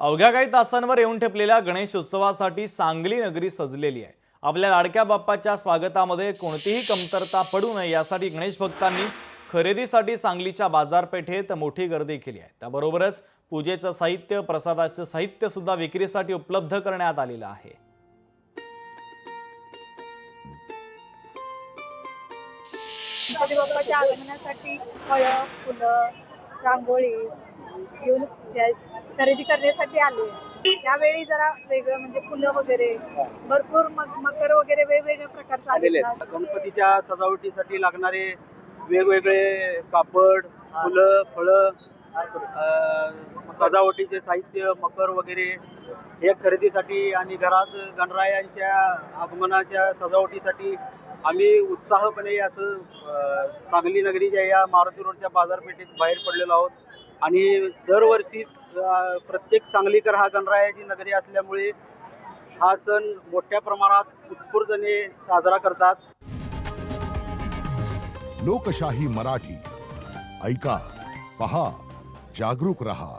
अवघ्या काही तासांवर येऊन ठेपलेल्या गणेश उत्सवासाठी सांगली नगरी सजलेली आहे। आपल्या लाडक्या बाप्पाच्या स्वागतामध्ये कोणतीही कमतरता पडू नये यासाठी गणेश भक्तांनी खरेदीसाठी सांगलीच्या बाजारपेठेत मोठी गर्दी केली आहे। त्याबरोबरच पूजेचं साहित्य, प्रसादाचं साहित्य सुद्धा विक्रीसाठी उपलब्ध करण्यात आलेलं आहे। गणपती बाप्पाच्या आगमनासाठी फळं, फुलं, रांगोळी घेऊन खरेदी करण्यासाठी आले। त्यावेळी जरा वेगळं म्हणजे फुलं वगैरे भरपूर मकर वगैरे वेगवेगळ्या प्रकारचे आलेले आहेत। गणपतीच्या सजावटीसाठी लागणारे वेगवेगळे कापड, फुलं, फळं, सजावटीचे साहित्य, मकर वगैरे हे खरेदीसाठी आणि घरात गणरायांच्या आगमनाच्या सजावटीसाठी आम्ही उत्साहपणे असं सांगली नगरीच्या या मारुती रोडच्या बाजारपेठेत बाहेर पडलेलो आहोत। आणि दरवर्षी प्रत्येक सांगलीकर हा गणरायाची नगरी असल्यामुळे हा सण मोठ्या प्रमाणात उत्स्फूर्तपणे साजरा करतात। लोकशाही मराठी ऐका, पहा, जागरूक रहा।